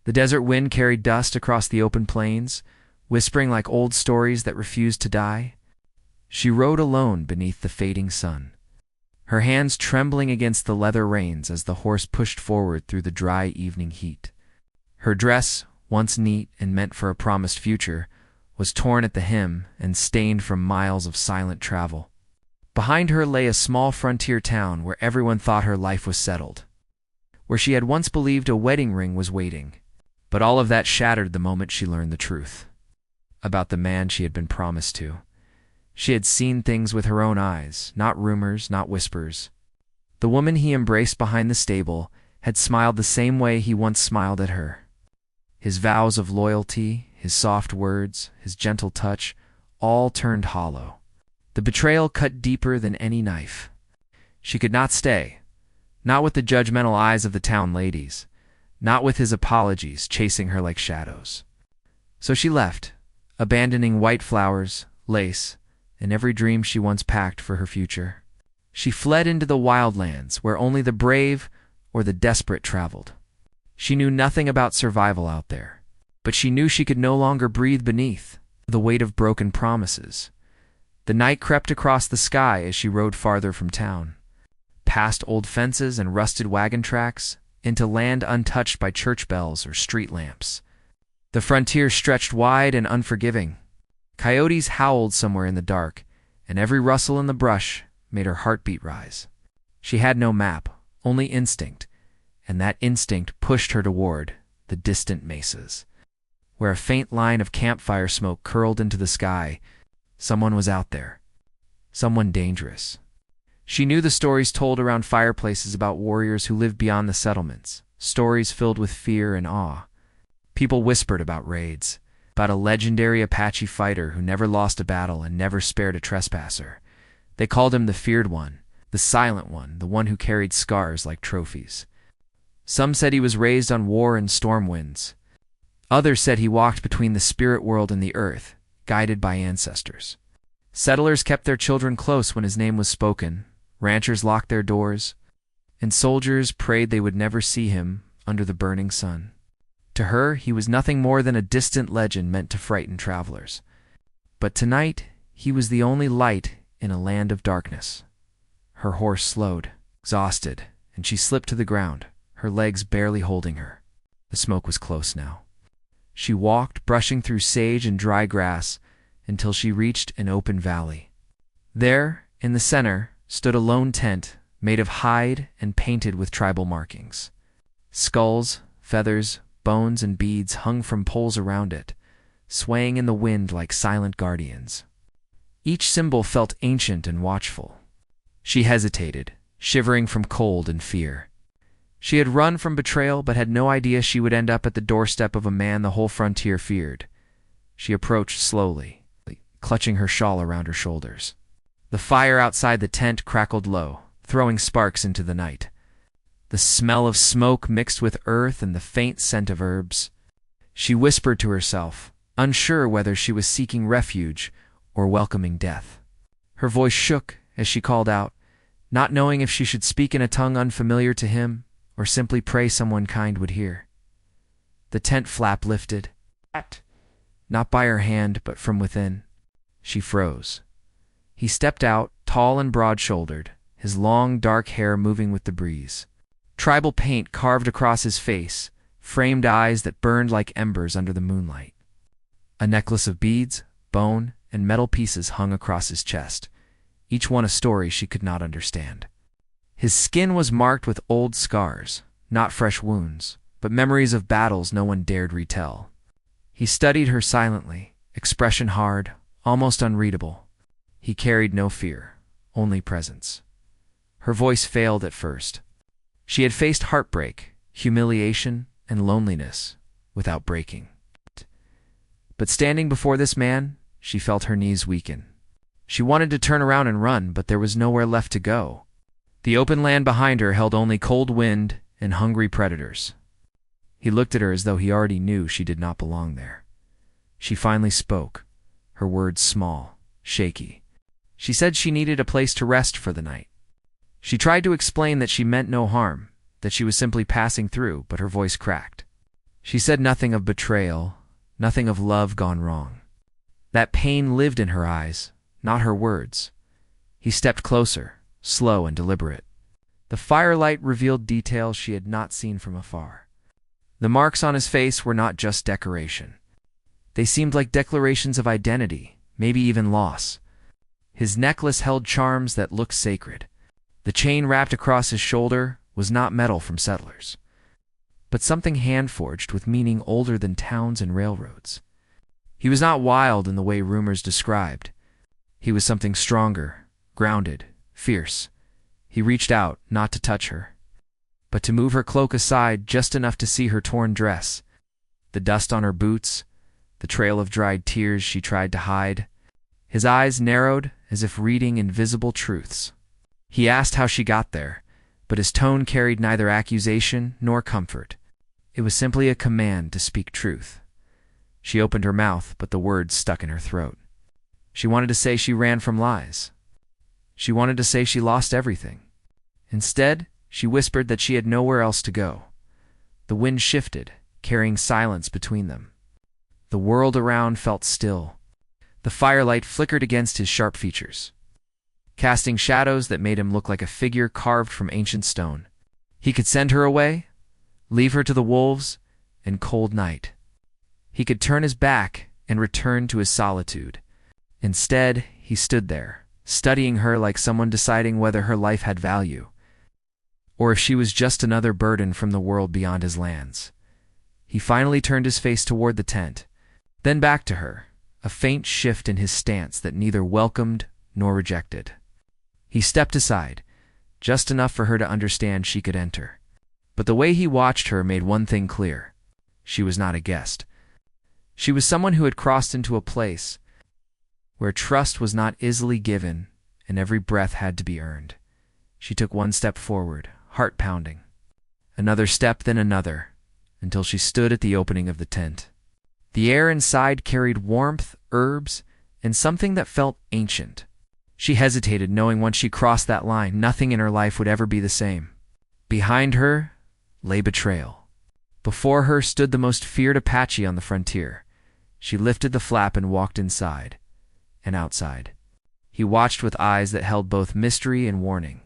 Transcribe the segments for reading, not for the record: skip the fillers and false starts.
The desert wind carried dust across the open plains, whispering like old stories that refused to die. She rode alone beneath the fading sun, her hands trembling against the leather reins as the horse pushed forward through the dry evening heat. Her dress, once neat and meant for a promised future, was torn at the hem and stained from miles of silent travel. Behind her lay a small frontier town where everyone thought her life was settled, where she had once believed a wedding ring was waiting. But all of that shattered the moment she learned the truth about the man she had been promised to. She had seen things with her own eyes, not rumors, not whispers. The woman he embraced behind the stable had smiled the same way he once smiled at her. His vows of loyalty, his soft words, his gentle touch, all turned hollow. The betrayal cut deeper than any knife. She could not stay, not with the judgmental eyes of the town ladies, not with his apologies chasing her like shadows. So she left, abandoning white flowers, lace, and every dream she once packed for her future. She fled into the wildlands where only the brave or the desperate traveled. She knew nothing about survival out there, but she knew she could no longer breathe beneath the weight of broken promises. The night crept across the sky as she rode farther from town, past old fences and rusted wagon tracks, into land untouched by church bells or street lamps. The frontier stretched wide and unforgiving. Coyotes howled somewhere in the dark, and every rustle in the brush made her heartbeat rise. She had no map, only instinct, and that instinct pushed her toward the distant mesas. Where a faint line of campfire smoke curled into the sky, someone was out there. Someone dangerous. She knew the stories told around fireplaces about warriors who lived beyond the settlements, stories filled with fear and awe. People whispered about raids, about a legendary Apache fighter who never lost a battle and never spared a trespasser. They called him the feared one, the silent one, the one who carried scars like trophies. Some said he was raised on war and storm winds. Others said he walked between the spirit world and the earth, guided by ancestors. Settlers kept their children close when his name was spoken, ranchers locked their doors, and soldiers prayed they would never see him under the burning sun. To her, he was nothing more than a distant legend meant to frighten travelers. But tonight, he was the only light in a land of darkness. Her horse slowed, exhausted, and she slipped to the ground, her legs barely holding her. The smoke was close now. She walked, brushing through sage and dry grass, until she reached an open valley. There, in the center, stood a lone tent made of hide and painted with tribal markings. Skulls, feathers, bones, and beads hung from poles around it, swaying in the wind like silent guardians. Each symbol felt ancient and watchful. She hesitated, shivering from cold and fear. She had run from betrayal but had no idea she would end up at the doorstep of a man the whole frontier feared. She approached slowly, clutching her shawl around her shoulders. The fire outside the tent crackled low, throwing sparks into the night. The smell of smoke mixed with earth and the faint scent of herbs. She whispered to herself, unsure whether she was seeking refuge or welcoming death. Her voice shook as she called out, not knowing if she should speak in a tongue unfamiliar to him or simply pray someone kind would hear. The tent flap lifted, not by her hand but from within. She froze. He stepped out, tall and broad-shouldered, his long, dark hair moving with the breeze. Tribal paint carved across his face, framed eyes that burned like embers under the moonlight. A necklace of beads, bone, and metal pieces hung across his chest, each one a story she could not understand. His skin was marked with old scars, not fresh wounds, but memories of battles no one dared retell. He studied her silently, expression hard, almost unreadable. He carried no fear, only presence. Her voice failed at first. She had faced heartbreak, humiliation, and loneliness without breaking. But standing before this man, she felt her knees weaken. She wanted to turn around and run, but there was nowhere left to go. The open land behind her held only cold wind and hungry predators. He looked at her as though he already knew she did not belong there. She finally spoke, her words small, shaky. She said she needed a place to rest for the night. She tried to explain that she meant no harm, that she was simply passing through, but her voice cracked. She said nothing of betrayal, nothing of love gone wrong. That pain lived in her eyes, not her words. He stepped closer, slow and deliberate. The firelight revealed details she had not seen from afar. The marks on his face were not just decoration. They seemed like declarations of identity, maybe even loss. His necklace held charms that looked sacred. The chain wrapped across his shoulder was not metal from settlers, but something hand-forged with meaning older than towns and railroads. He was not wild in the way rumors described. He was something stronger, grounded, fierce. He reached out, not to touch her, but to move her cloak aside just enough to see her torn dress, the dust on her boots, the trail of dried tears she tried to hide. His eyes narrowed as if reading invisible truths. He asked how she got there, but his tone carried neither accusation nor comfort. It was simply a command to speak truth. She opened her mouth, but the words stuck in her throat. She wanted to say she ran from lies. She wanted to say she lost everything. Instead, she whispered that she had nowhere else to go. The wind shifted, carrying silence between them. The world around felt still. The firelight flickered against his sharp features, casting shadows that made him look like a figure carved from ancient stone. He could send her away, leave her to the wolves and cold night. He could turn his back and return to his solitude. Instead, he stood there, studying her like someone deciding whether her life had value, or if she was just another burden from the world beyond his lands. He finally turned his face toward the tent, then back to her, a faint shift in his stance that neither welcomed nor rejected. He stepped aside, just enough for her to understand she could enter. But the way he watched her made one thing clear. She was not a guest. She was someone who had crossed into a place where trust was not easily given and every breath had to be earned. She took one step forward, heart pounding. Another step, then another, until she stood at the opening of the tent. The air inside carried warmth, herbs, and something that felt ancient. She hesitated, knowing once she crossed that line, nothing in her life would ever be the same. Behind her lay betrayal. Before her stood the most feared Apache on the frontier. She lifted the flap and walked inside and outside. He watched with eyes that held both mystery and warning,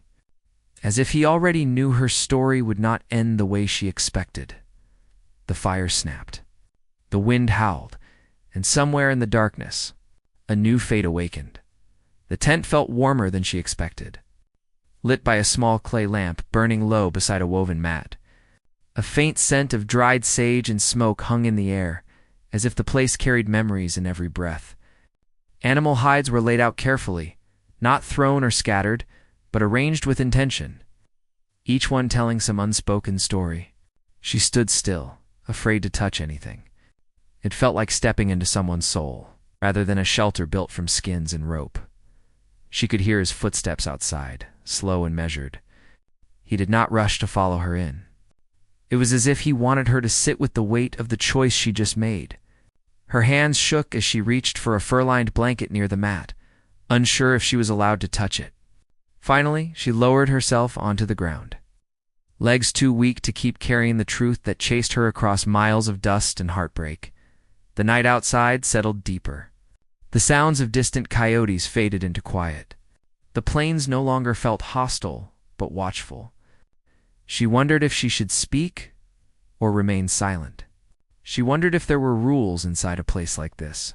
as if he already knew her story would not end the way she expected. The fire snapped. The wind howled, and somewhere in the darkness, a new fate awakened. The tent felt warmer than she expected, lit by a small clay lamp burning low beside a woven mat. A faint scent of dried sage and smoke hung in the air, as if the place carried memories in every breath. Animal hides were laid out carefully, not thrown or scattered, but arranged with intention, each one telling some unspoken story. She stood still, afraid to touch anything. It felt like stepping into someone's soul, rather than a shelter built from skins and rope. She could hear his footsteps outside, slow and measured. He did not rush to follow her in. It was as if he wanted her to sit with the weight of the choice she just made. Her hands shook as she reached for a fur-lined blanket near the mat, unsure if she was allowed to touch it. Finally, she lowered herself onto the ground, legs too weak to keep carrying the truth that chased her across miles of dust and heartbreak. The night outside settled deeper. The sounds of distant coyotes faded into quiet. The plains no longer felt hostile, but watchful. She wondered if she should speak or remain silent. She wondered if there were rules inside a place like this.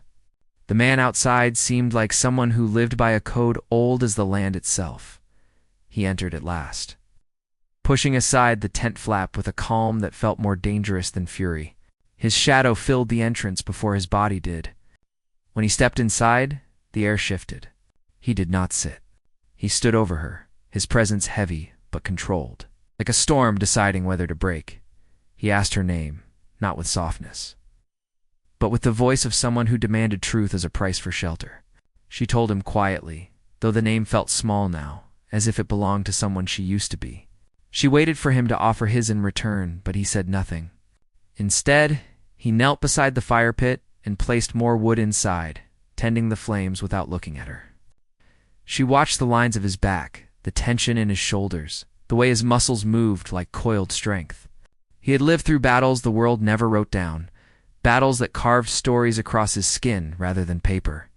The man outside seemed like someone who lived by a code old as the land itself. He entered at last, pushing aside the tent flap with a calm that felt more dangerous than fury. His shadow filled the entrance before his body did. When he stepped inside, the air shifted. He did not sit. He stood over her, his presence heavy but controlled, like a storm deciding whether to break. He asked her name, not with softness, but with the voice of someone who demanded truth as a price for shelter. She told him quietly, though the name felt small now, as if it belonged to someone she used to be. She waited for him to offer his in return, but he said nothing. Instead, he knelt beside the fire pit and placed more wood inside, tending the flames without looking at her. She watched the lines of his back, the tension in his shoulders, the way his muscles moved like coiled strength. He had lived through battles the world never wrote down, battles that carved stories across his skin rather than paper.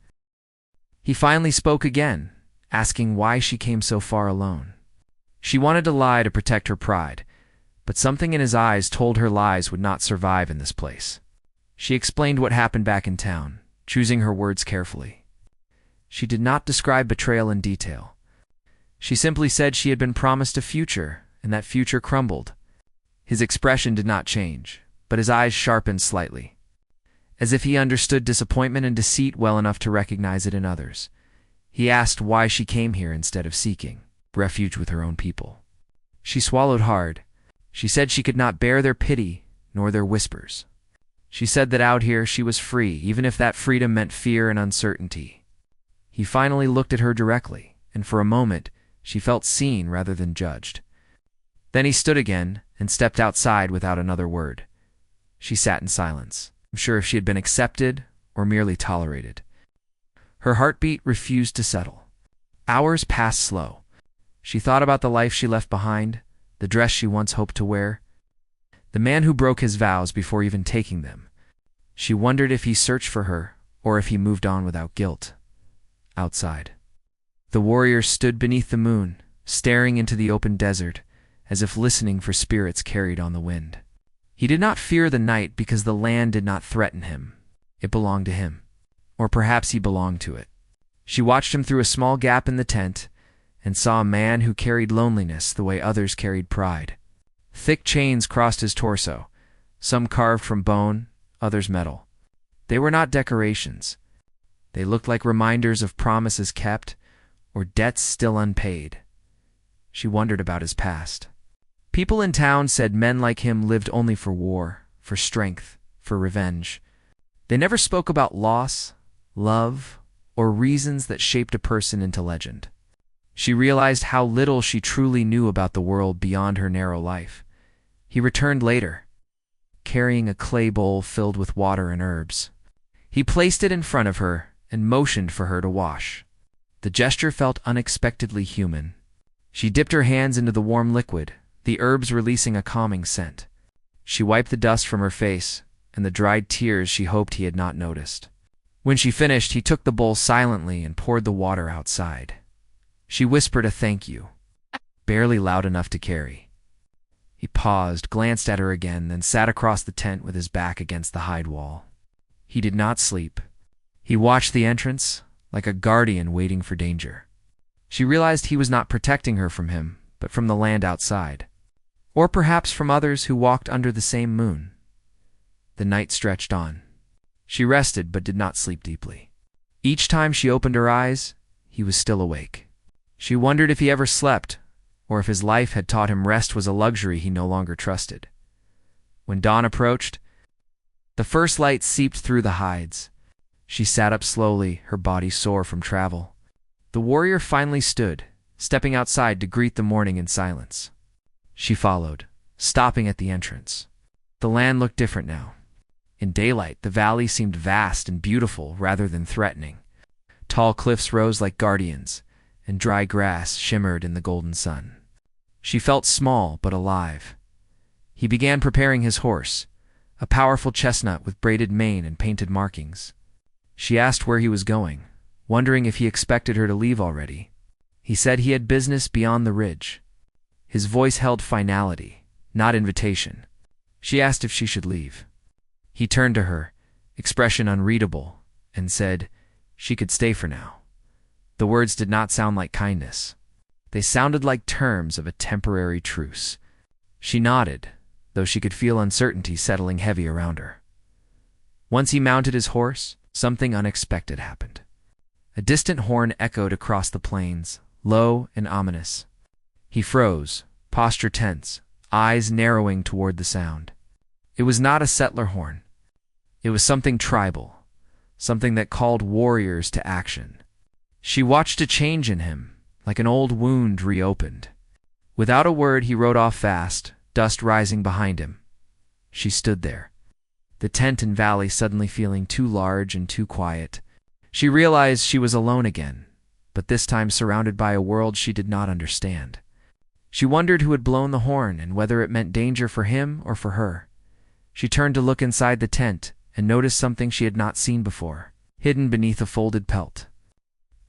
He finally spoke again, asking why she came so far alone. She wanted to lie to protect her pride, but something in his eyes told her lies would not survive in this place. She explained what happened back in town, choosing her words carefully. She did not describe betrayal in detail. She simply said she had been promised a future, and that future crumbled. His expression did not change, but his eyes sharpened slightly, as if he understood disappointment and deceit well enough to recognize it in others. He asked why she came here instead of seeking refuge with her own people. She swallowed hard. She said she could not bear their pity nor their whispers. She said that out here she was free, even if that freedom meant fear and uncertainty. He finally looked at her directly, and for a moment she felt seen rather than judged. Then he stood again and stepped outside without another word. She sat in silence, unsure if she had been accepted or merely tolerated. Her heartbeat refused to settle. Hours passed slow. She thought about the life she left behind, the dress she once hoped to wear, the man who broke his vows before even taking them. She wondered if he searched for her or if he moved on without guilt. Outside, the warrior stood beneath the moon, staring into the open desert, as if listening for spirits carried on the wind. He did not fear the night because the land did not threaten him. It belonged to him. Or perhaps he belonged to it. She watched him through a small gap in the tent and saw a man who carried loneliness the way others carried pride. Thick chains crossed his torso, some carved from bone, others metal. They were not decorations. They looked like reminders of promises kept or debts still unpaid. She wondered about his past. People in town said men like him lived only for war, for strength, for revenge. They never spoke about loss, love, or reasons that shaped a person into legend. She realized how little she truly knew about the world beyond her narrow life. He returned later, carrying a clay bowl filled with water and herbs. He placed it in front of her and motioned for her to wash. The gesture felt unexpectedly human. She dipped her hands into the warm liquid, the herbs releasing a calming scent. She wiped the dust from her face and the dried tears she hoped he had not noticed. When she finished, he took the bowl silently and poured the water outside. She whispered a thank you, barely loud enough to carry. He paused, glanced at her again, then sat across the tent with his back against the hide wall. He did not sleep. He watched the entrance, like a guardian waiting for danger. She realized he was not protecting her from him, but from the land outside. Or perhaps from others who walked under the same moon. The night stretched on. She rested but did not sleep deeply. Each time she opened her eyes, he was still awake. She wondered if he ever slept, or if his life had taught him rest was a luxury he no longer trusted. When dawn approached, the first light seeped through the hides. She sat up slowly, her body sore from travel. The warrior finally stood, stepping outside to greet the morning in silence. She followed, stopping at the entrance. The land looked different now. In daylight, the valley seemed vast and beautiful rather than threatening. Tall cliffs rose like guardians, and dry grass shimmered in the golden sun. She felt small but alive. He began preparing his horse, a powerful chestnut with braided mane and painted markings. She asked where he was going, wondering if he expected her to leave already. He said he had business beyond the ridge. His voice held finality, not invitation. She asked if she should leave. He turned to her, expression unreadable, and said she could stay for now. The words did not sound like kindness. They sounded like terms of a temporary truce. She nodded, though she could feel uncertainty settling heavy around her. Once he mounted his horse, something unexpected happened. A distant horn echoed across the plains, low and ominous. He froze, posture tense, eyes narrowing toward the sound. It was not a settler horn. It was something tribal, something that called warriors to action. She watched a change in him, like an old wound reopened. Without a word, he rode off fast, dust rising behind him. She stood there, the tent and valley suddenly feeling too large and too quiet. She realized she was alone again, but this time surrounded by a world she did not understand. She wondered who had blown the horn and whether it meant danger for him or for her. She turned to look inside the tent and noticed something she had not seen before, hidden beneath a folded pelt.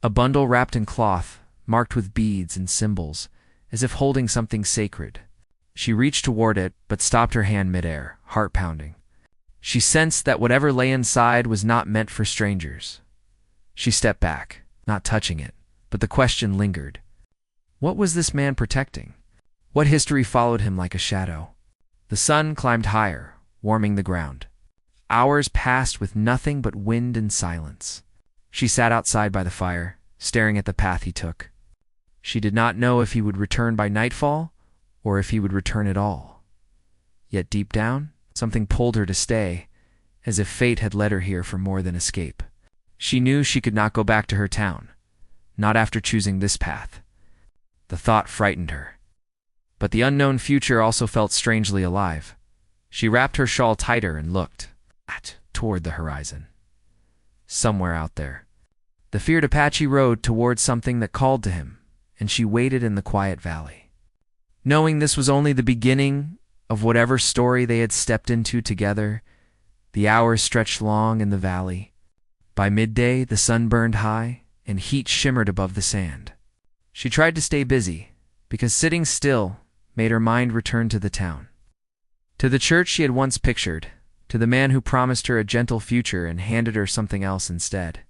A bundle wrapped in cloth, marked with beads and symbols, as if holding something sacred. She reached toward it, but stopped her hand midair, heart pounding. She sensed that whatever lay inside was not meant for strangers. She stepped back, not touching it, but the question lingered. What was this man protecting? What history followed him like a shadow? The sun climbed higher, warming the ground. Hours passed with nothing but wind and silence. She sat outside by the fire, staring at the path he took. She did not know if he would return by nightfall, or if he would return at all. Yet deep down, something pulled her to stay, as if fate had led her here for more than escape. She knew she could not go back to her town, not after choosing this path. The thought frightened her. But the unknown future also felt strangely alive. She wrapped her shawl tighter and looked toward the horizon. Somewhere out there, the feared Apache rode toward something that called to him, and she waited in the quiet valley, knowing this was only the beginning of whatever story they had stepped into together. The hours stretched long in the valley. By midday, the sun burned high, and heat shimmered above the sand. She tried to stay busy, because sitting still made her mind return to the town, to the church she had once pictured, to the man who promised her a gentle future and handed her something else instead.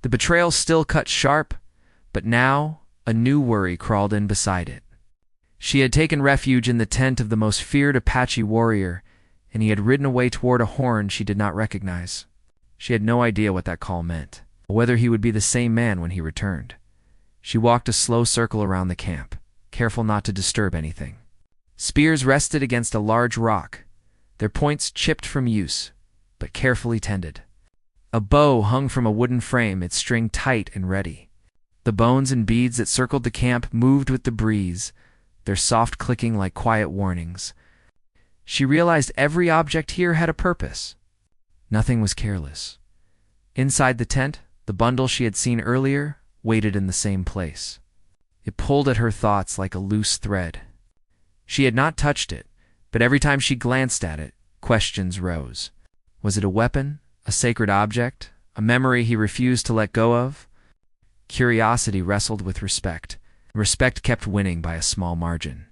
The betrayal still cut sharp, but now a new worry crawled in beside it. She had taken refuge in the tent of the most feared Apache warrior, and he had ridden away toward a horn she did not recognize. She had no idea what that call meant, or whether he would be the same man when he returned. She walked a slow circle around the camp, careful not to disturb anything. Spears rested against a large rock, their points chipped from use, but carefully tended. A bow hung from a wooden frame, its string tight and ready. The bones and beads that circled the camp moved with the breeze, their soft clicking like quiet warnings. She realized every object here had a purpose. Nothing was careless. Inside the tent, the bundle she had seen earlier waited in the same place. It pulled at her thoughts like a loose thread. She had not touched it, but every time she glanced at it, questions rose. Was it a weapon, a sacred object, a memory he refused to let go of? Curiosity wrestled with respect. Respect kept winning by a small margin.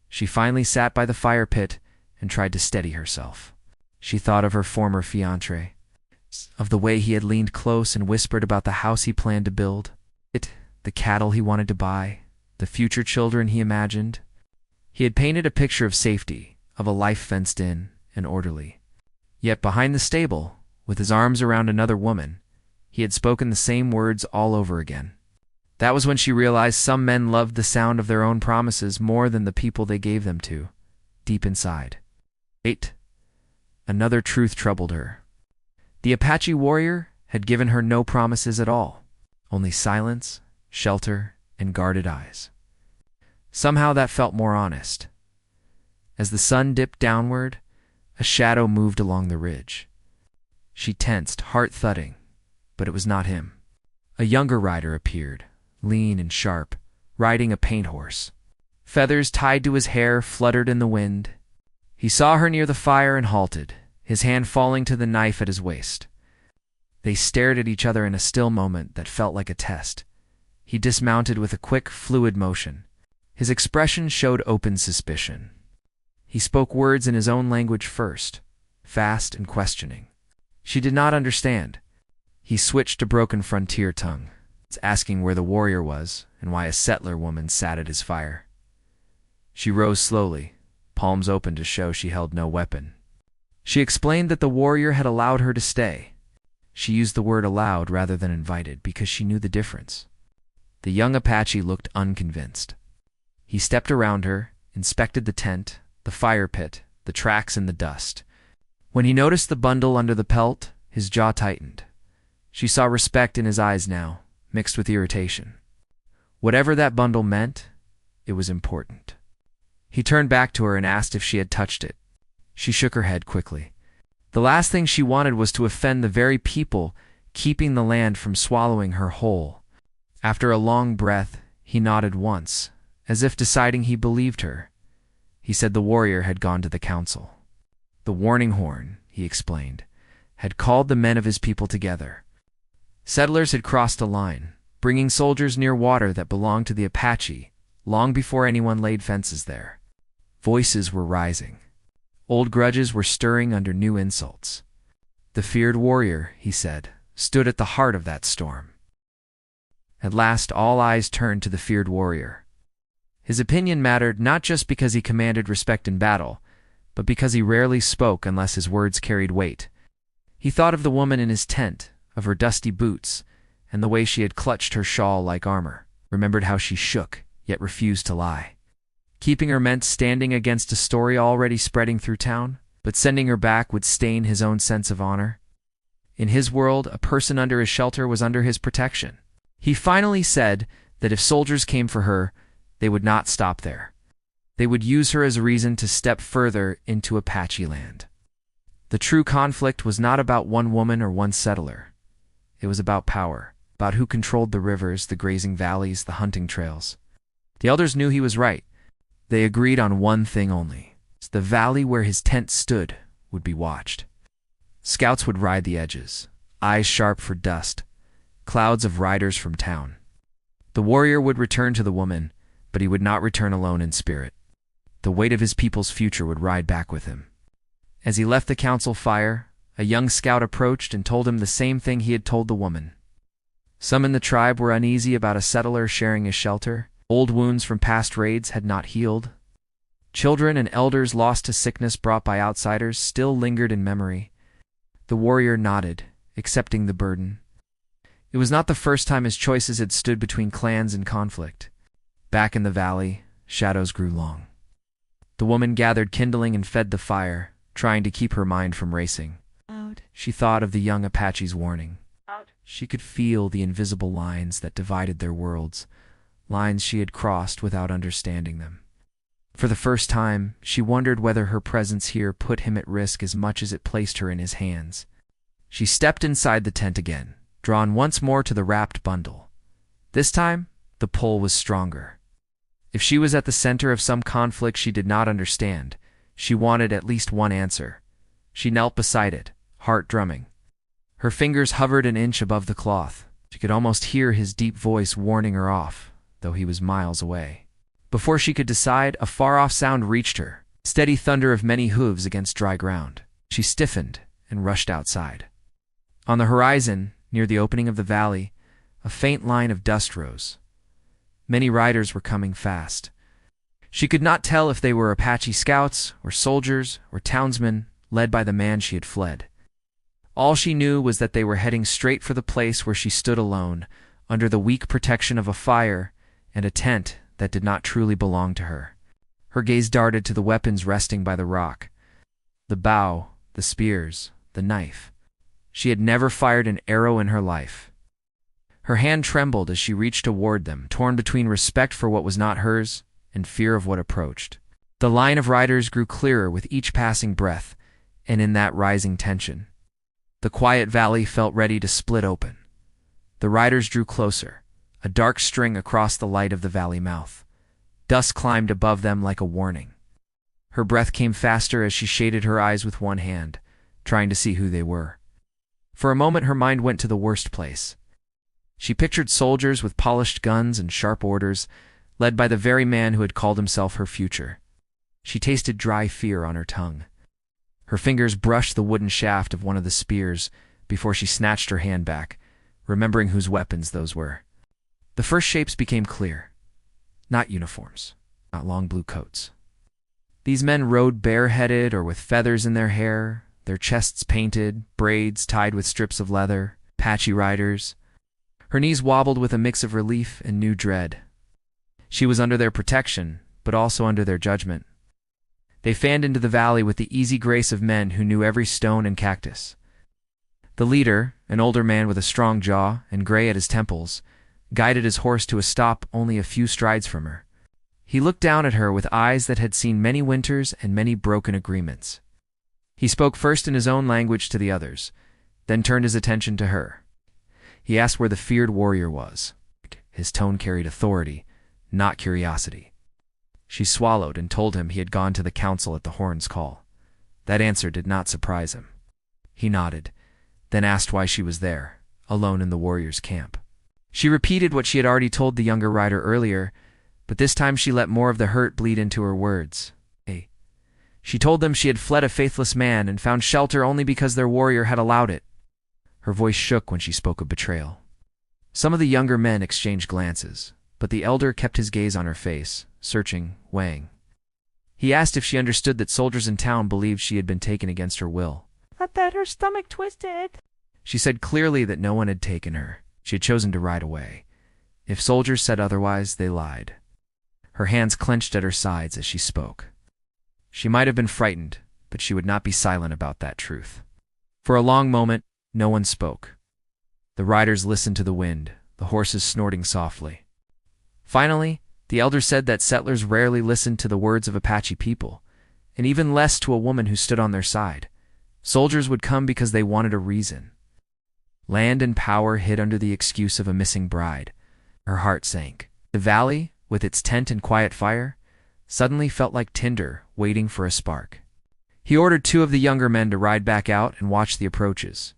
She finally sat by the fire pit and tried to steady herself. She thought of her former fiancé, of the way he had leaned close and whispered about the house he planned to build, the cattle he wanted to buy, the future children he imagined. He had painted a picture of safety, of a life fenced in and orderly. Yet behind the stable, with his arms around another woman, he had spoken the same words all over again. That was when she realized some men loved the sound of their own promises more than the people they gave them to, deep inside. Another truth troubled her. The Apache warrior had given her no promises at all, only silence, shelter, and guarded eyes. Somehow that felt more honest. As the sun dipped downward, a shadow moved along the ridge. She tensed, heart thudding, but it was not him. A younger rider appeared, lean and sharp, riding a paint horse. Feathers tied to his hair fluttered in the wind. He saw her near the fire and halted, his hand falling to the knife at his waist. They stared at each other in a still moment that felt like a test. He dismounted with a quick, fluid motion. His expression showed open suspicion. He spoke words in his own language first, fast and questioning. She did not understand. He switched to broken frontier tongue, asking where the warrior was and why a settler woman sat at his fire. She rose slowly, palms open to show she held no weapon. She explained that the warrior had allowed her to stay. She used the word allowed rather than invited because she knew the difference. The young Apache looked unconvinced. He stepped around her, inspected the tent, the fire pit, the tracks in the dust. When he noticed the bundle under the pelt, his jaw tightened. She saw respect in his eyes now, mixed with irritation. Whatever that bundle meant, it was important. He turned back to her and asked if she had touched it. She shook her head quickly. The last thing she wanted was to offend the very people keeping the land from swallowing her whole. After a long breath, he nodded once, As if deciding he believed her, he said the warrior had gone to the council. The warning horn, he explained, had called the men of his people together. Settlers had crossed a line, bringing soldiers near water that belonged to the Apache long before anyone laid fences there. Voices were rising. Old grudges were stirring under new insults. The feared warrior, he said, stood at the heart of that storm. At last all eyes turned to the feared warrior. His opinion mattered not just because he commanded respect in battle, but because he rarely spoke unless his words carried weight. He thought of the woman in his tent, of her dusty boots, and the way she had clutched her shawl like armor, remembered how she shook, yet refused to lie. Keeping her meant standing against a story already spreading through town, but sending her back would stain his own sense of honor. In his world, a person under his shelter was under his protection. He finally said that if soldiers came for her, they would not stop there. They would use her as a reason to step further into Apache land. The true conflict was not about one woman or one settler. It was about power, about who controlled the rivers, the grazing valleys, the hunting trails. The elders knew he was right. They agreed on one thing only. The valley where his tent stood would be watched. Scouts would ride the edges, eyes sharp for dust, clouds of riders from town. The warrior would return to the woman, but he would not return alone in spirit. The weight of his people's future would ride back with him. As he left the council fire, a young scout approached and told him the same thing he had told the woman. Some in the tribe were uneasy about a settler sharing his shelter. Old wounds from past raids had not healed. Children and elders lost to sickness brought by outsiders still lingered in memory. The warrior nodded, accepting the burden. It was not the first time his choices had stood between clans in conflict. Back in the valley, shadows grew long. The woman gathered kindling and fed the fire, trying to keep her mind from racing. She thought of the young Apache's warning. She could feel the invisible lines that divided their worlds, lines she had crossed without understanding them. For the first time, she wondered whether her presence here put him at risk as much as it placed her in his hands. She stepped inside the tent again, drawn once more to the wrapped bundle. This time, the pull was stronger. If she was at the center of some conflict she did not understand, she wanted at least one answer. She knelt beside it, heart drumming. Her fingers hovered an inch above the cloth. She could almost hear his deep voice warning her off, though he was miles away. Before she could decide, a far-off sound reached her, steady thunder of many hooves against dry ground. She stiffened and rushed outside. On the horizon, near the opening of the valley, a faint line of dust rose. Many riders were coming fast. She could not tell if they were Apache scouts or soldiers or townsmen led by the man she had fled. All she knew was that they were heading straight for the place where she stood alone, under the weak protection of a fire and a tent that did not truly belong to her. Her gaze darted to the weapons resting by the rock. The bow, the spears, the knife. She had never fired an arrow in her life. Her hand trembled as she reached toward them, torn between respect for what was not hers and fear of what approached. The line of riders grew clearer with each passing breath, and in that rising tension, the quiet valley felt ready to split open. The riders drew closer, a dark string across the light of the valley mouth. Dust climbed above them like a warning. Her breath came faster as she shaded her eyes with one hand, trying to see who they were. For a moment her mind went to the worst place. She pictured soldiers with polished guns and sharp orders, led by the very man who had called himself her future. She tasted dry fear on her tongue. Her fingers brushed the wooden shaft of one of the spears before she snatched her hand back, remembering whose weapons those were. The first shapes became clear. Not uniforms, not long blue coats. These men rode bareheaded or with feathers in their hair, their chests painted, braids tied with strips of leather, Apache riders. Her knees wobbled with a mix of relief and new dread. She was under their protection, but also under their judgment. They fanned into the valley with the easy grace of men who knew every stone and cactus. The leader, an older man with a strong jaw and gray at his temples, guided his horse to a stop only a few strides from her. He looked down at her with eyes that had seen many winters and many broken agreements. He spoke first in his own language to the others, then turned his attention to her. He asked where the feared warrior was. His tone carried authority, not curiosity. She swallowed and told him he had gone to the council at the horn's call. That answer did not surprise him. He nodded, then asked why she was there, alone in the warriors' camp. She repeated what she had already told the younger rider earlier, but this time she let more of the hurt bleed into her words. She told them she had fled a faithless man and found shelter only because their warrior had allowed it. Her voice shook when she spoke of betrayal. Some of the younger men exchanged glances, but the elder kept his gaze on her face, searching, weighing. He asked if she understood that soldiers in town believed she had been taken against her will. But that her stomach twisted. She said clearly that no one had taken her. She had chosen to ride away. If soldiers said otherwise, they lied. Her hands clenched at her sides as she spoke. She might have been frightened, but she would not be silent about that truth. For a long moment, no one spoke. The riders listened to the wind, the horses snorting softly. Finally, the elder said that settlers rarely listened to the words of Apache people, and even less to a woman who stood on their side. Soldiers would come because they wanted a reason. Land and power hid under the excuse of a missing bride. Her heart sank. The valley, with its tent and quiet fire, suddenly felt like tinder waiting for a spark. He ordered 2 of the younger men to ride back out and watch the approaches.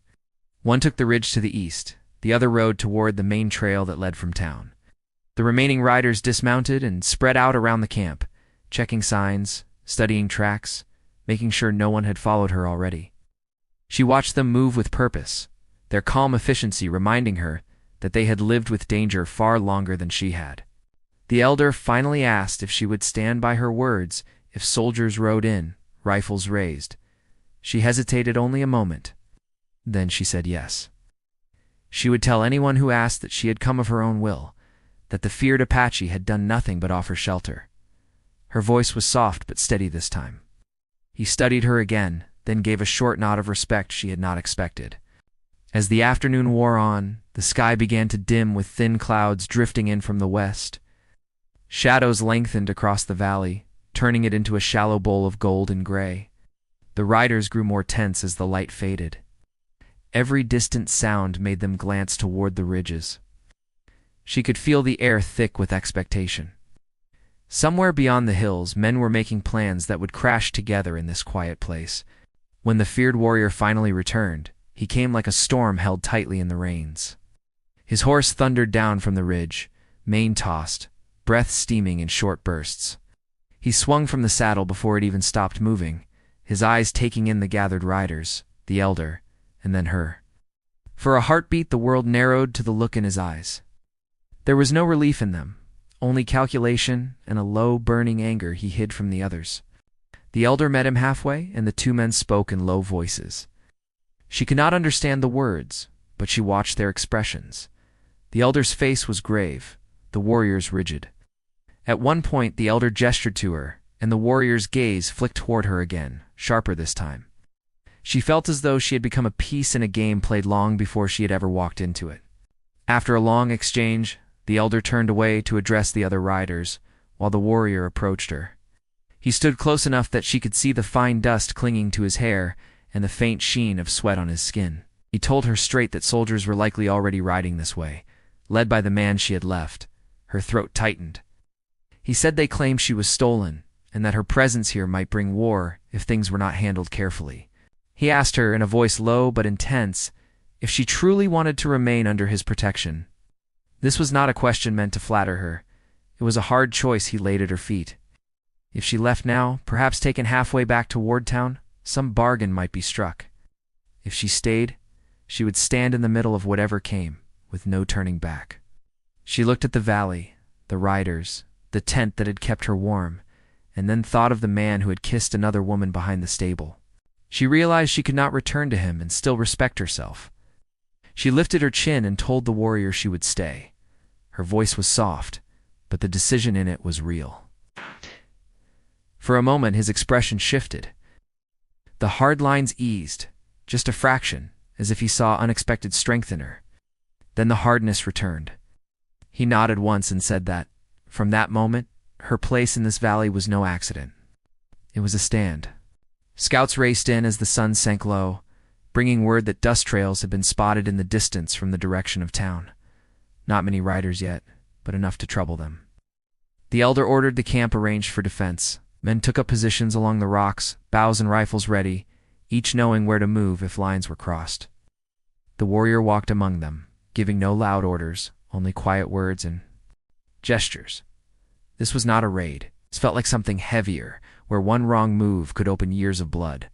One took the ridge to the east, the other rode toward the main trail that led from town. The remaining riders dismounted and spread out around the camp, checking signs, studying tracks, making sure no one had followed her already. She watched them move with purpose, their calm efficiency reminding her that they had lived with danger far longer than she had. The elder finally asked if she would stand by her words if soldiers rode in, rifles raised. She hesitated only a moment. Then she said yes. She would tell anyone who asked that she had come of her own will, that the feared Apache had done nothing but offer shelter. Her voice was soft but steady this time. He studied her again, then gave a short nod of respect she had not expected. As the afternoon wore on, the sky began to dim with thin clouds drifting in from the west. Shadows lengthened across the valley, turning it into a shallow bowl of gold and gray. The riders grew more tense as the light faded. Every distant sound made them glance toward the ridges. She could feel the air thick with expectation. Somewhere beyond the hills, men were making plans that would crash together in this quiet place. When the feared warrior finally returned, he came like a storm held tightly in the reins. His horse thundered down from the ridge, mane tossed, breath steaming in short bursts. He swung from the saddle before it even stopped moving, his eyes taking in the gathered riders, the elder, and then her. For a heartbeat, the world narrowed to the look in his eyes. There was no relief in them, only calculation and a low, burning anger he hid from the others. The elder met him halfway, and the 2 men spoke in low voices. She could not understand the words, but she watched their expressions. The elder's face was grave, the warrior's rigid. At one point, the elder gestured to her, and the warrior's gaze flicked toward her again, sharper this time. She felt as though she had become a piece in a game played long before she had ever walked into it. After a long exchange, the elder turned away to address the other riders, while the warrior approached her. He stood close enough that she could see the fine dust clinging to his hair and the faint sheen of sweat on his skin. He told her straight that soldiers were likely already riding this way, led by the man she had left. Her throat tightened. He said they claimed she was stolen, and that her presence here might bring war if things were not handled carefully. He asked her, in a voice low but intense, if she truly wanted to remain under his protection. This was not a question meant to flatter her. It was a hard choice he laid at her feet. If she left now, perhaps taken halfway back to Wardtown, some bargain might be struck. If she stayed, she would stand in the middle of whatever came, with no turning back. She looked at the valley, the riders, the tent that had kept her warm, and then thought of the man who had kissed another woman behind the stable. She realized she could not return to him and still respect herself. She lifted her chin and told the warrior she would stay. Her voice was soft, but the decision in it was real. For a moment, his expression shifted. The hard lines eased, just a fraction, as if he saw unexpected strength in her. Then the hardness returned. He nodded once and said that, from that moment, her place in this valley was no accident. It was a stand. Scouts raced in as the sun sank low, bringing word that dust trails had been spotted in the distance from the direction of town. Not many riders yet, but enough to trouble them. The elder ordered the camp arranged for defense. Men took up positions along the rocks, bows and rifles ready, each knowing where to move if lines were crossed. The warrior walked among them, giving no loud orders, only quiet words and gestures. This was not a raid. It felt like something heavier, where one wrong move could open years of blood.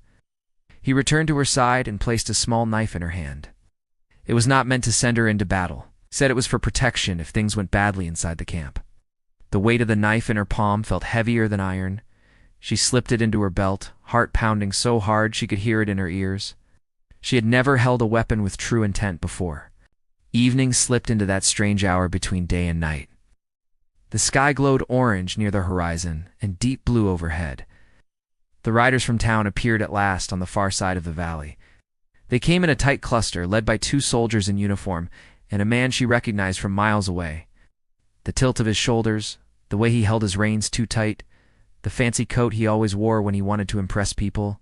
He returned to her side and placed a small knife in her hand. It was not meant to send her into battle. He said it was for protection if things went badly inside the camp. The weight of the knife in her palm felt heavier than iron. She slipped it into her belt, heart pounding so hard she could hear it in her ears. She had never held a weapon with true intent before. Evening slipped into that strange hour between day and night. The sky glowed orange near the horizon and deep blue overhead. The riders from town appeared at last on the far side of the valley. They came in a tight cluster, led by 2 soldiers in uniform and a man she recognized from miles away. The tilt of his shoulders, the way he held his reins too tight, the fancy coat he always wore when he wanted to impress people.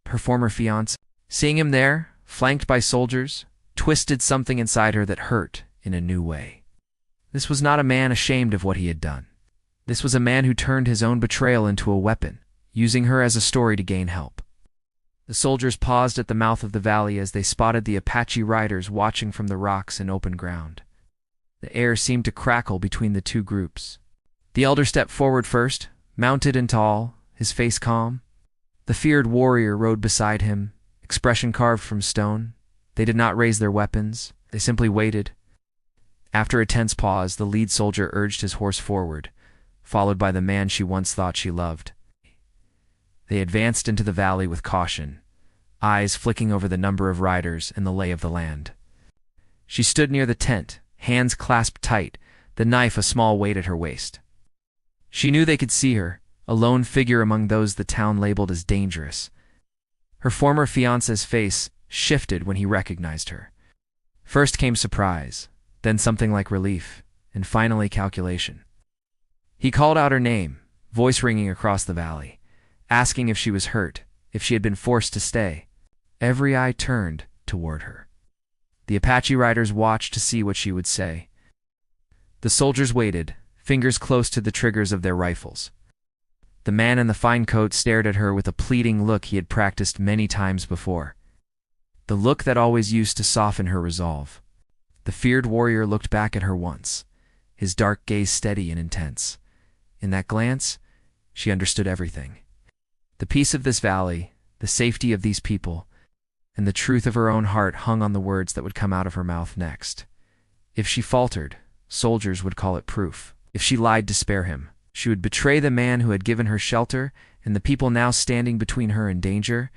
Her former fiancé, seeing him there, flanked by soldiers, twisted something inside her that hurt in a new way. This was not a man ashamed of what he had done. This was a man who turned his own betrayal into a weapon, using her as a story to gain help. The soldiers paused at the mouth of the valley as they spotted the Apache riders watching from the rocks and open ground. The air seemed to crackle between the 2 groups. The elder stepped forward first, mounted and tall, his face calm. The feared warrior rode beside him, expression carved from stone. They did not raise their weapons. They simply waited. After a tense pause, the lead soldier urged his horse forward, followed by the man she once thought she loved. They advanced into the valley with caution, eyes flicking over the number of riders and the lay of the land. She stood near the tent, hands clasped tight, the knife a small weight at her waist. She knew they could see her, a lone figure among those the town labeled as dangerous. Her former fiancé's face shifted when he recognized her. First came surprise, then something like relief, and finally calculation. He called out her name, voice ringing across the valley, asking if she was hurt, if she had been forced to stay. Every eye turned toward her. The Apache riders watched to see what she would say. The soldiers waited, fingers close to the triggers of their rifles. The man in the fine coat stared at her with a pleading look he had practiced many times before. The look that always used to soften her resolve. The feared warrior looked back at her once, his dark gaze steady and intense. In that glance, she understood everything. The peace of this valley, the safety of these people, and the truth of her own heart hung on the words that would come out of her mouth next. If she faltered, soldiers would call it proof. If she lied to spare him, she would betray the man who had given her shelter and the people now standing between her and danger.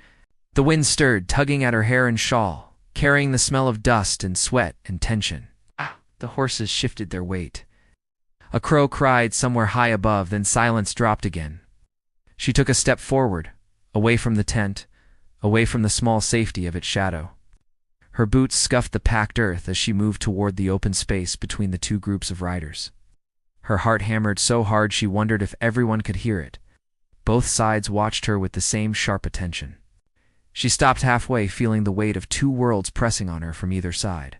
The wind stirred, tugging at her hair and shawl, carrying the smell of dust and sweat and tension. The horses shifted their weight. A crow cried somewhere high above, then silence dropped again. She took a step forward, away from the tent, away from the small safety of its shadow. Her boots scuffed the packed earth as she moved toward the open space between the 2 groups of riders. Her heart hammered so hard she wondered if everyone could hear it. Both sides watched her with the same sharp attention. She stopped halfway, feeling the weight of 2 worlds pressing on her from either side.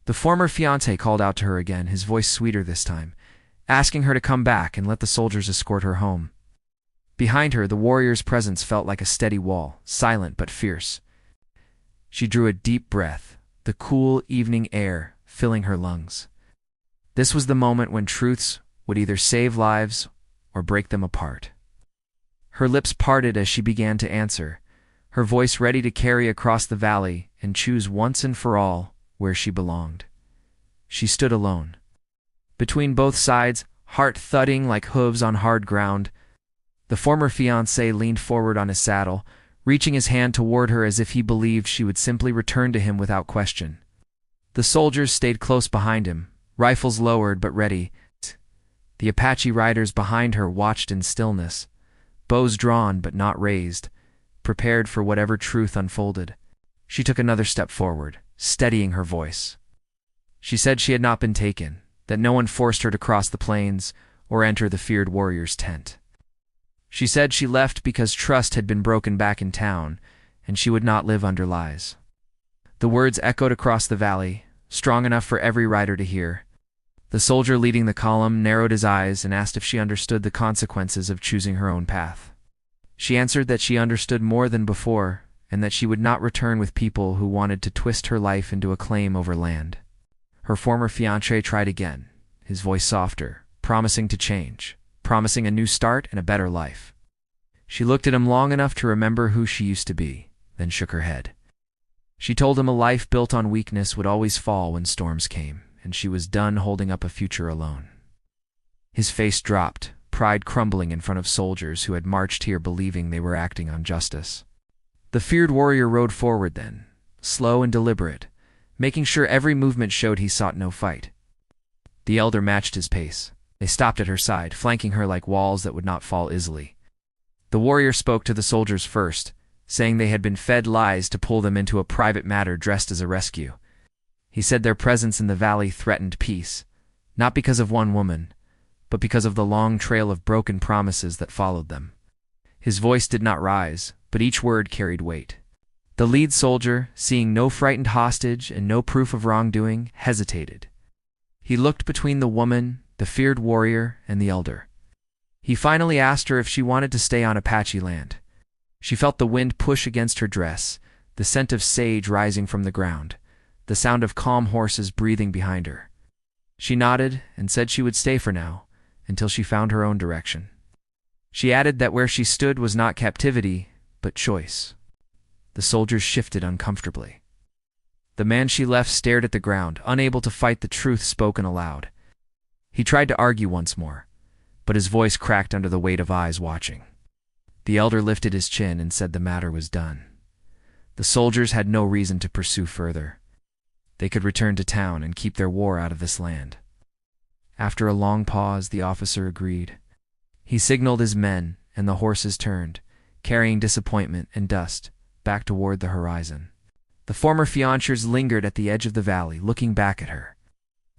The former fiancé called out to her again, his voice sweeter this time, asking her to come back and let the soldiers escort her home. Behind her, the warrior's presence felt like a steady wall, silent but fierce. She drew a deep breath, the cool evening air filling her lungs. This was the moment when truths would either save lives or break them apart. Her lips parted as she began to answer, her voice ready to carry across the valley and choose once and for all where she belonged. She stood alone. Between both sides, heart thudding like hooves on hard ground, the former fiancé leaned forward on his saddle, reaching his hand toward her as if he believed she would simply return to him without question. The soldiers stayed close behind him, rifles lowered but ready. The Apache riders behind her watched in stillness, bows drawn but not raised, prepared for whatever truth unfolded. She took another step forward, steadying her voice. She said she had not been taken, that no one forced her to cross the plains or enter the feared warrior's tent. She said she left because trust had been broken back in town, and she would not live under lies. The words echoed across the valley, strong enough for every rider to hear. The soldier leading the column narrowed his eyes and asked if she understood the consequences of choosing her own path. She answered that she understood more than before, and that she would not return with people who wanted to twist her life into a claim over land. Her former fiancé tried again, his voice softer, promising to change, promising a new start and a better life. She looked at him long enough to remember who she used to be, then shook her head. She told him a life built on weakness would always fall when storms came, and she was done holding up a future alone. His face dropped, pride crumbling in front of soldiers who had marched here believing they were acting on justice. The feared warrior rode forward then, slow and deliberate, making sure every movement showed he sought no fight. The elder matched his pace. They stopped at her side, flanking her like walls that would not fall easily. The warrior spoke to the soldiers first, saying they had been fed lies to pull them into a private matter dressed as a rescue. He said their presence in the valley threatened peace, not because of one woman, but because of the long trail of broken promises that followed them. His voice did not rise, but each word carried weight. The lead soldier, seeing no frightened hostage and no proof of wrongdoing, hesitated. He looked between the woman, the feared warrior, and the elder. He finally asked her if she wanted to stay on Apache land. She felt the wind push against her dress, the scent of sage rising from the ground, the sound of calm horses breathing behind her. She nodded and said she would stay for now, until she found her own direction. She added that where she stood was not captivity, but choice. The soldiers shifted uncomfortably. The man she left stared at the ground, unable to fight the truth spoken aloud. He tried to argue once more, but his voice cracked under the weight of eyes watching. The elder lifted his chin and said the matter was done. The soldiers had no reason to pursue further. They could return to town and keep their war out of this land. After a long pause, the officer agreed. He signaled his men, and the horses turned, carrying disappointment and dust, back toward the horizon. The former fiancés lingered at the edge of the valley, looking back at her.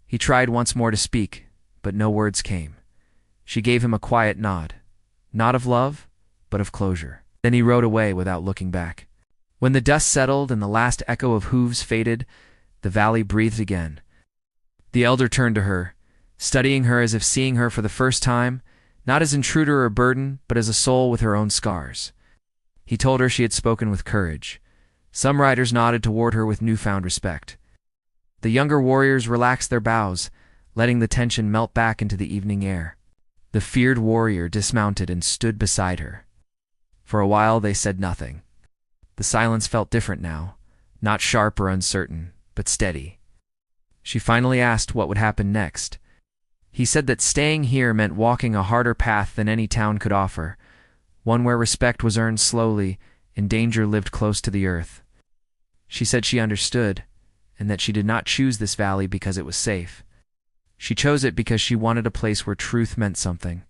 He tried once more to speak, but no words came. She gave him a quiet nod, not of love, but of closure. Then he rode away without looking back. When the dust settled and the last echo of hooves faded, the valley breathed again. The elder turned to her, studying her as if seeing her for the first time, not as intruder or burden, but as a soul with her own scars. He told her she had spoken with courage. Some riders nodded toward her with newfound respect. The younger warriors relaxed their bows, letting the tension melt back into the evening air. The feared warrior dismounted and stood beside her. For a while they said nothing. The silence felt different now, not sharp or uncertain, but steady. She finally asked what would happen next. He said that staying here meant walking a harder path than any town could offer, one where respect was earned slowly and danger lived close to the earth. She said she understood, and that she did not choose this valley because it was safe. She chose it because she wanted a place where truth meant something.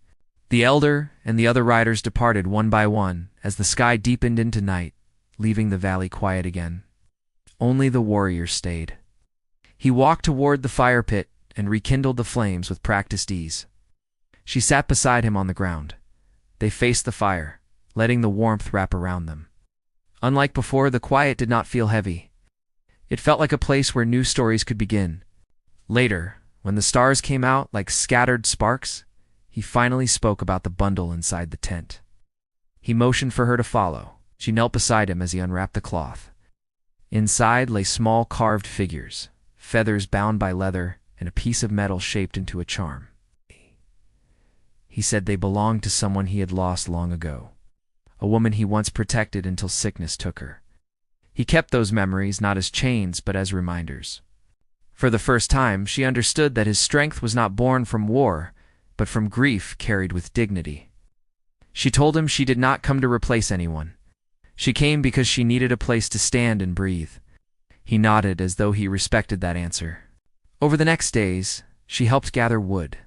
The elder and the other riders departed one by one as the sky deepened into night, leaving the valley quiet again. Only the warrior stayed. He walked toward the fire pit and rekindled the flames with practiced ease. She sat beside him on the ground. They faced the fire, letting the warmth wrap around them. Unlike before, the quiet did not feel heavy. It felt like a place where new stories could begin. Later, when the stars came out like scattered sparks, he finally spoke about the bundle inside the tent. He motioned for her to follow. She knelt beside him as he unwrapped the cloth. Inside lay small carved figures, feathers bound by leather, and a piece of metal shaped into a charm. He said they belonged to someone he had lost long ago, a woman he once protected until sickness took her. He kept those memories not as chains but as reminders. For the first time, she understood that his strength was not born from war, but from grief carried with dignity. She told him she did not come to replace anyone. She came because she needed a place to stand and breathe. He nodded as though he respected that answer. Over the next days, she helped gather wood,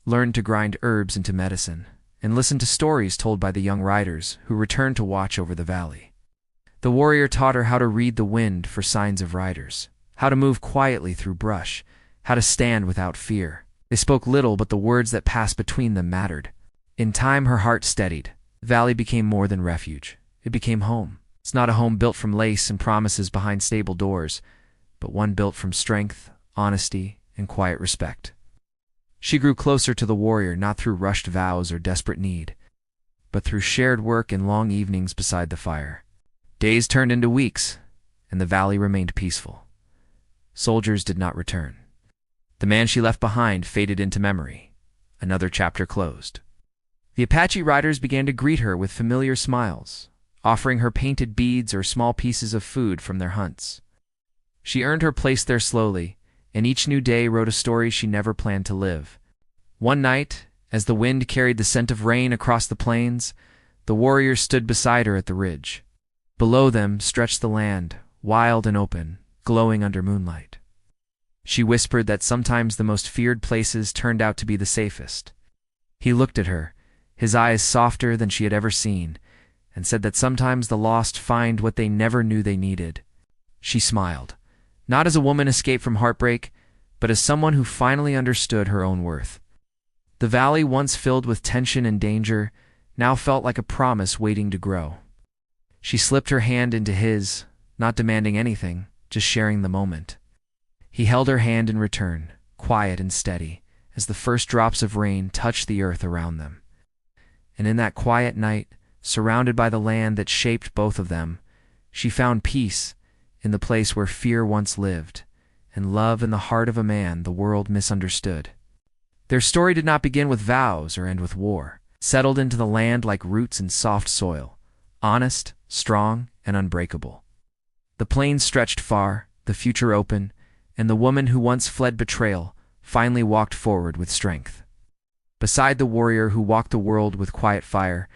learned to grind herbs into medicine, and listened to stories told by the young riders who returned to watch over the valley. The warrior taught her how to read the wind for signs of riders, how to move quietly through brush, how to stand without fear. They spoke little, but the words that passed between them mattered. In time, her heart steadied. The valley became more than refuge. It became home. It's not a home built from lace and promises behind stable doors, but one built from strength, honesty, and quiet respect. She grew closer to the warrior not through rushed vows or desperate need, but through shared work and long evenings beside the fire. Days turned into weeks, and the valley remained peaceful. Soldiers did not return. The man she left behind faded into memory. Another chapter closed. The Apache riders began to greet her with familiar smiles, offering her painted beads or small pieces of food from their hunts. She earned her place there slowly, and each new day wrote a story she never planned to live. One night, as the wind carried the scent of rain across the plains, the warriors stood beside her at the ridge. Below them stretched the land, wild and open, glowing under moonlight. She whispered that sometimes the most feared places turned out to be the safest. He looked at her, his eyes softer than she had ever seen, and said that sometimes the lost find what they never knew they needed. She smiled, not as a woman escaped from heartbreak, but as someone who finally understood her own worth. The valley, once filled with tension and danger, now felt like a promise waiting to grow. She slipped her hand into his, not demanding anything, just sharing the moment. He held her hand in return, quiet and steady, as the first drops of rain touched the earth around them. And in that quiet night, surrounded by the land that shaped both of them, she found peace in the place where fear once lived, and love in the heart of a man the world misunderstood. Their story did not begin with vows or end with war. It settled into the land like roots in soft soil, honest, strong, and unbreakable. The plains stretched far, the future open, and the woman who once fled betrayal finally walked forward with strength. Beside the warrior who walked the world with quiet fire,